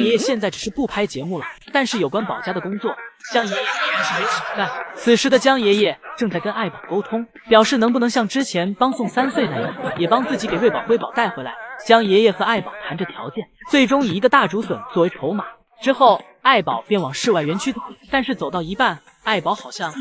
爷爷现在只是不拍节目了，但是有关保家的工作，江爷爷依然是没少干。此时的江爷爷正在跟爱宝沟通，表示能不能像之前帮送3岁那样，也帮自己给瑞宝、辉宝带回来。江爷爷和爱宝谈着条件，最终以一个大竹笋作为筹码。之后，爱宝便往室外园区走，但是走到一半，爱宝好像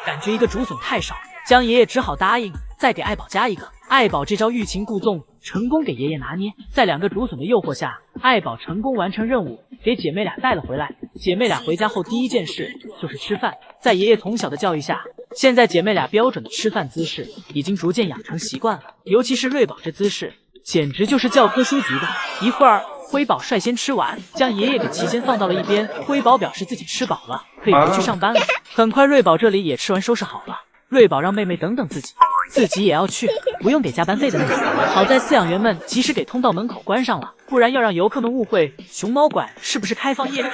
感觉一个竹笋太少，江爷爷只好答应再给爱宝加一个。爱宝这招欲擒故纵，成功给爷爷拿捏。在2个竹笋的诱惑下，爱宝成功完成任务，给姐妹俩带了回来。姐妹俩回家后第一件事就是吃饭。在爷爷从小的教育下，现在姐妹俩标准的吃饭姿势已经逐渐养成习惯了，尤其是瑞宝这姿势，简直就是教科书级的。一会儿，辉宝率先吃完，将爷爷给齐先放到了一边。辉宝表示自己吃饱了，可以回去上班了。很快，瑞宝这里也吃完收拾好了。瑞宝让妹妹等等自己也要去，不用给加班费的那种。好在饲养员们及时给通道门口关上了，不然要让游客们误会熊猫馆是不是开放夜。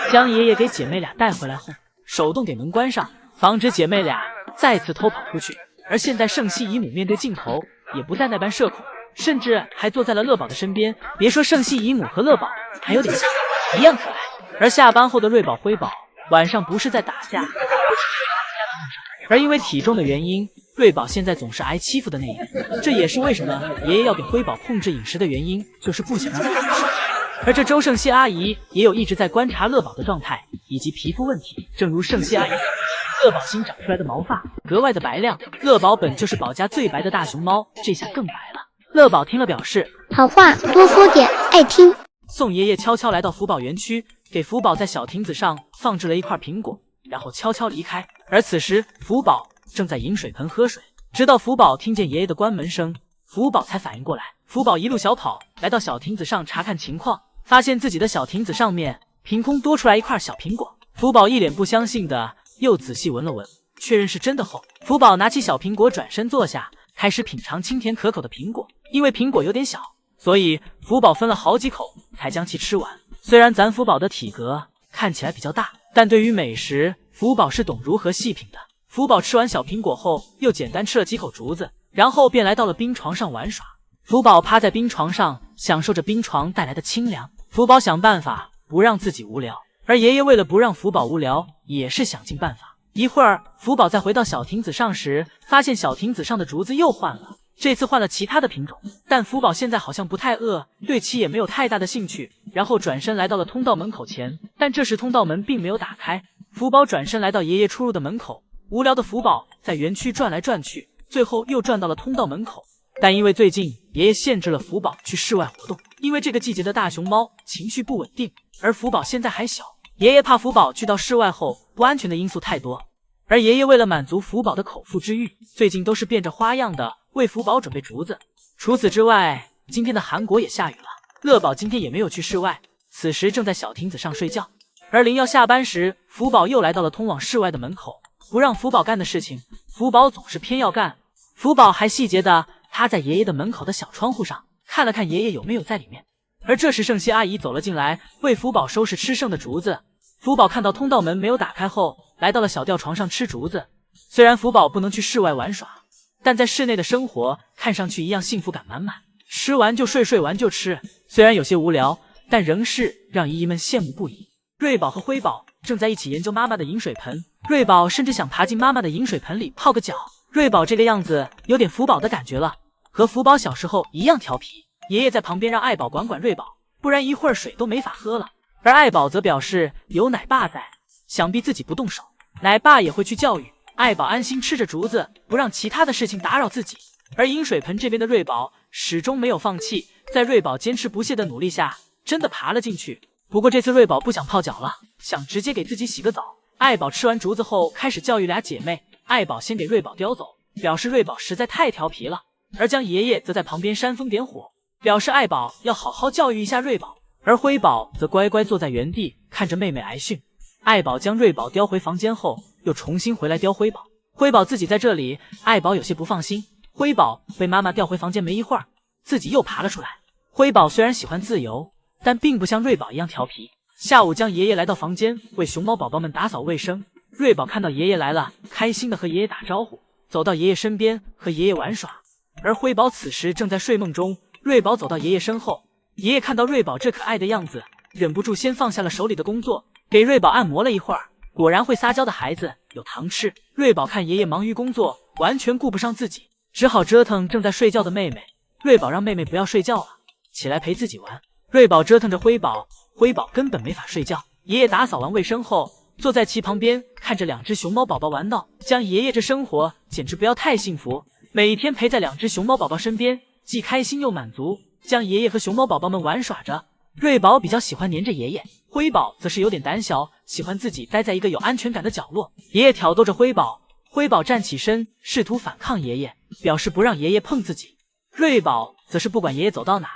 将爷爷给姐妹俩带回来后，手动给门关上，防止姐妹俩再次偷跑出去。而现在圣西姨母面对镜头，也不再那般社恐，甚至还坐在了乐宝的身边。别说圣西姨母和乐宝还有点像，一样可爱。而下班后的瑞宝、辉宝晚上不是在打架，而因为体重的原因，瑞宝现在总是挨欺负的那一个。这也是为什么爷爷要给辉宝控制饮食的原因，就是不想让他吃。而这周圣熙阿姨也有一直在观察乐宝的状态以及皮肤问题。正如圣熙阿姨，乐宝新长出来的毛发格外的白亮。乐宝本就是宝家最白的大熊猫，这下更白了。乐宝听了表示好话多说点，爱听。宋爷爷悄悄来到福宝园区，给福宝在小亭子上放置了一块苹果，然后悄悄离开。而此时福宝正在饮水盆喝水，直到福宝听见爷爷的关门声，福宝才反应过来。福宝一路小跑来到小亭子上查看情况，发现自己的小亭子上面凭空多出来一块小苹果。福宝一脸不相信的又仔细闻了闻，确认是真的后，福宝拿起小苹果转身坐下，开始品尝清甜可口的苹果。因为苹果有点小，所以福宝分了好几口才将其吃完。虽然咱福宝的体格看起来比较大，但对于美食福宝是懂如何细品的。福宝吃完小苹果后，又简单吃了几口竹子，然后便来到了冰床上玩耍。福宝趴在冰床上，享受着冰床带来的清凉。福宝想办法不让自己无聊，而爷爷为了不让福宝无聊，也是想尽办法。一会儿，福宝再回到小亭子上时，发现小亭子上的竹子又换了，这次换了其他的品种。但福宝现在好像不太饿，对其也没有太大的兴趣，然后转身来到了通道门口前。但这时通道门并没有打开，福宝转身来到爷爷出入的门口。无聊的福宝在园区转来转去，最后又转到了通道门口。但因为最近爷爷限制了福宝去室外活动，因为这个季节的大熊猫情绪不稳定，而福宝现在还小，爷爷怕福宝去到室外后不安全的因素太多。而爷爷为了满足福宝的口腹之欲，最近都是变着花样的为福宝准备竹子。除此之外，今天的韩国也下雨了，乐宝今天也没有去室外，此时正在小亭子上睡觉。而临要下班时，福宝又来到了通往室外的门口。不让福宝干的事情，福宝总是偏要干。福宝还细节的趴在爷爷的门口的小窗户上，看了看爷爷有没有在里面。而这时圣熙阿姨走了进来，为福宝收拾吃剩的竹子。福宝看到通道门没有打开后，来到了小吊床上吃竹子。虽然福宝不能去室外玩耍，但在室内的生活看上去一样幸福感满满。吃完就睡，睡完就吃，虽然有些无聊，但仍是让姨姨们羡慕不已。瑞宝和辉宝正在一起研究妈妈的饮水盆，瑞宝甚至想爬进妈妈的饮水盆里泡个脚。瑞宝这个样子有点福宝的感觉了，和福宝小时候一样调皮。爷爷在旁边让爱宝管管瑞宝，不然一会儿水都没法喝了。而爱宝则表示有奶爸在，想必自己不动手，奶爸也会去教育。爱宝安心吃着竹子，不让其他的事情打扰自己。而饮水盆这边的瑞宝始终没有放弃，在瑞宝坚持不懈的努力下，真的爬了进去。不过这次瑞宝不想泡脚了，想直接给自己洗个澡。爱宝吃完竹子后开始教育俩姐妹，爱宝先给瑞宝叼走，表示瑞宝实在太调皮了。而江爷爷则在旁边煽风点火，表示爱宝要好好教育一下瑞宝。而辉宝则乖乖坐在原地看着妹妹挨训。爱宝将瑞宝叼回房间后，又重新回来叼辉宝。辉宝自己在这里，爱宝有些不放心。辉宝被妈妈调回房间没一会儿，自己又爬了出来。辉宝虽然喜欢自由，但并不像瑞宝一样调皮。下午，江爷爷来到房间为熊猫宝宝们打扫卫生。瑞宝看到爷爷来了，开心的和爷爷打招呼，走到爷爷身边和爷爷玩耍。而辉宝此时正在睡梦中。瑞宝走到爷爷身后，爷爷看到瑞宝这可爱的样子，忍不住先放下了手里的工作，给瑞宝按摩了一会儿。果然会撒娇的孩子有糖吃。瑞宝看爷爷忙于工作，完全顾不上自己，只好折腾正在睡觉的妹妹。瑞宝让妹妹不要睡觉了，起来陪自己玩。瑞宝折腾着辉宝，辉宝根本没法睡觉。爷爷打扫完卫生后，坐在其旁边看着2只熊猫宝宝玩闹。将爷爷这生活简直不要太幸福，每天陪在2只熊猫宝宝身边，既开心又满足。将爷爷和熊猫宝宝们玩耍着。瑞宝比较喜欢黏着爷爷，辉宝则是有点胆小，喜欢自己待在一个有安全感的角落。爷爷挑逗着辉宝，辉宝站起身，试图反抗爷爷，表示不让爷爷碰自己。瑞宝则是不管爷爷走到哪，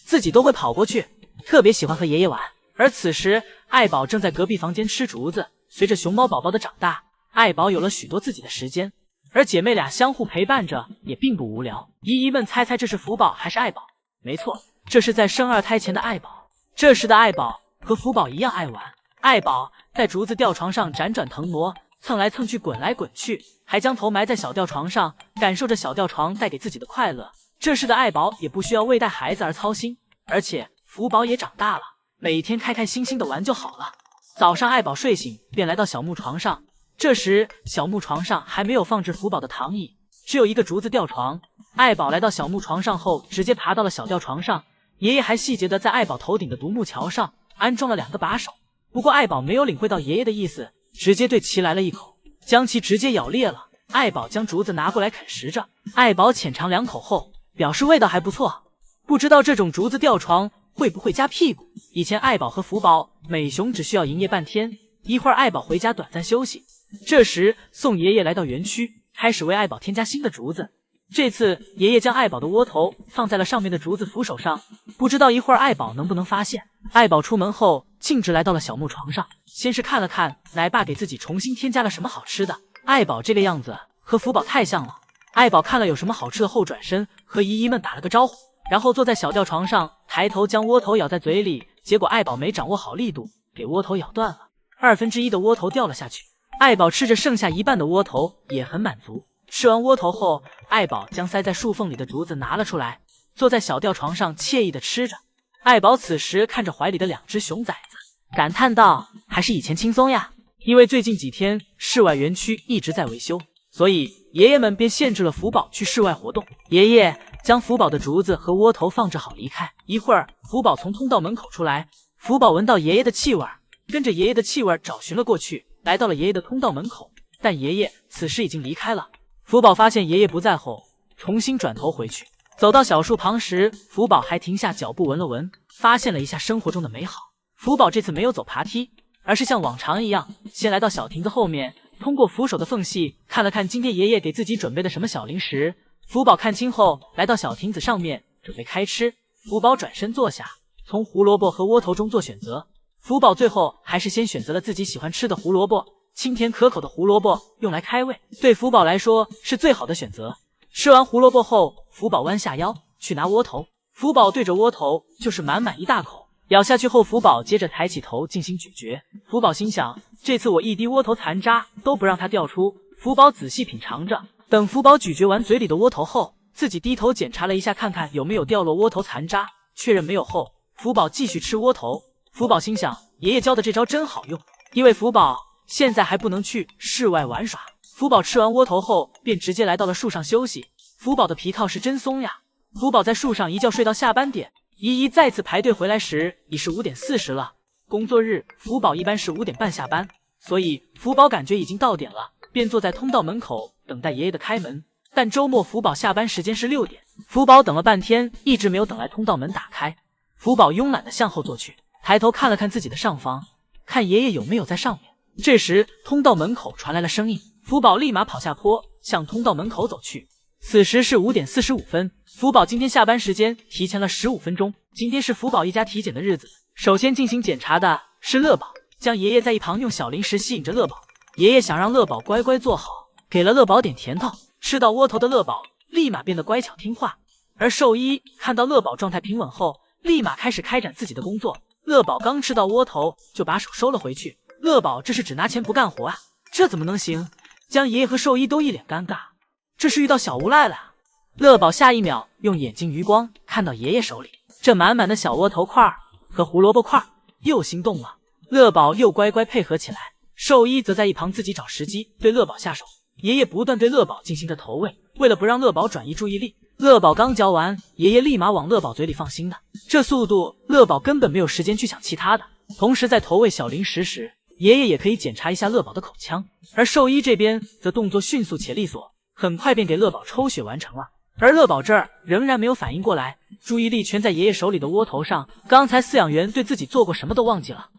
自己都会跑过去，特别喜欢和爷爷玩。而此时，爱宝正在隔壁房间吃竹子。随着熊猫宝宝的长大，爱宝有了许多自己的时间，而姐妹俩相互陪伴着，也并不无聊。姨姨们猜猜这是福宝还是爱宝？没错，这是在生2胎前的爱宝。这时的爱宝和福宝一样爱玩，爱宝在竹子吊床上辗转腾挪，蹭来蹭去，滚来滚去，还将头埋在小吊床上，感受着小吊床带给自己的快乐。这时的爱宝也不需要为带孩子而操心，而且福宝也长大了，每天开开心心的玩就好了。早上爱宝睡醒便来到小木床上，这时小木床上还没有放置福宝的躺椅，只有一个竹子吊床。爱宝来到小木床上后，直接爬到了小吊床上。爷爷还细节的在爱宝头顶的独木桥上安装了2个把手，不过爱宝没有领会到爷爷的意思，直接对其来了一口，将其直接咬裂了。爱宝将竹子拿过来啃食着，爱宝浅尝2口后表示味道还不错，不知道这种竹子吊床会不会夹屁股。以前爱宝和福宝、美熊只需要营业半天，一会儿爱宝回家短暂休息。这时宋爷爷来到园区，开始为爱宝添加新的竹子。这次爷爷将爱宝的窝头放在了上面的竹子扶手上，不知道一会儿爱宝能不能发现。爱宝出门后径直来到了小木床上，先是看了看奶爸给自己重新添加了什么好吃的。爱宝这个样子和福宝太像了。爱宝看了有什么好吃的后转身和姨姨们打了个招呼，然后坐在小吊床上，抬头将窝头咬在嘴里，结果爱宝没掌握好力度，给窝头咬断了，1/2的窝头掉了下去。爱宝吃着剩下一半的窝头也很满足。吃完窝头后，爱宝将塞在树缝里的竹子拿了出来，坐在小吊床上惬意的吃着。爱宝此时看着怀里的2只熊崽子，感叹道：还是以前轻松呀。因为最近几天室外园区一直在维修，所以爷爷们便限制了福宝去室外活动。爷爷将福宝的竹子和窝头放置好离开。一会儿福宝从通道门口出来，福宝闻到爷爷的气味，跟着爷爷的气味找寻了过去，来到了爷爷的通道门口，但爷爷此时已经离开了。福宝发现爷爷不在后，重新转头回去。走到小树旁时，福宝还停下脚步闻了闻，发现了一下生活中的美好。福宝这次没有走爬梯，而是像往常一样，先来到小亭子后面，通过扶手的缝隙看了看今天爷爷给自己准备的什么小零食。福宝看清后，来到小亭子上面准备开吃。福宝转身坐下，从胡萝卜和窝头中做选择。福宝最后还是先选择了自己喜欢吃的胡萝卜。清甜可口的胡萝卜用来开胃，对福宝来说是最好的选择。吃完胡萝卜后，福宝弯下腰去拿窝头，福宝对着窝头就是满满一大口，咬下去后，福宝接着抬起头进行咀嚼。福宝心想，这次我一滴窝头残渣都不让它掉出。福宝仔细品尝着，等福宝咀嚼完嘴里的窝头后，自己低头检查了一下，看看有没有掉落窝头残渣，确认没有后，福宝继续吃窝头。福宝心想，爷爷教的这招真好用，因为福宝现在还不能去室外玩耍。福宝吃完窝头后，便直接来到了树上休息。福宝的皮靠是真松呀。福宝在树上一觉睡到下班点，依依再次排队回来时已是5点40了。工作日福宝一般是5点半下班，所以福宝感觉已经到点了，便坐在通道门口等待爷爷的开门。但周末福宝下班时间是6点，福宝等了半天一直没有等来通道门打开。福宝慵懒的向后坐去，抬头看了看自己的上方，看爷爷有没有在上面。这时通道门口传来了声音，福宝立马跑下坡向通道门口走去。此时是5点45分，福宝今天下班时间提前了15分钟。今天是福宝一家体检的日子，首先进行检查的是乐宝，将爷爷在一旁用小零食吸引着乐宝。爷爷想让乐宝乖乖坐好，给了乐宝点甜头。吃到窝头的乐宝立马变得乖巧听话，而兽医看到乐宝状态平稳后，立马开始开展自己的工作。乐宝刚吃到窝头就把手收了回去，乐宝这是只拿钱不干活啊，这怎么能行？将爷爷和兽医都一脸尴尬，这是遇到小无赖了啊。乐宝下一秒用眼睛余光看到爷爷手里这满满的小窝头块和胡萝卜块，又心动了。乐宝又乖乖配合起来，兽医则在一旁自己找时机对乐宝下手。爷爷不断对乐宝进行着投喂，为了不让乐宝转移注意力，乐宝刚嚼完，爷爷立马往乐宝嘴里放新的，这速度乐宝根本没有时间去想其他的。同时在投喂小零食时，爷爷也可以检查一下乐宝的口腔，而兽医这边则动作迅速且利索，很快便给乐宝抽血完成了。而乐宝这儿仍然没有反应过来，注意力全在爷爷手里的窝头上，刚才饲养员对自己做过什么都忘记了。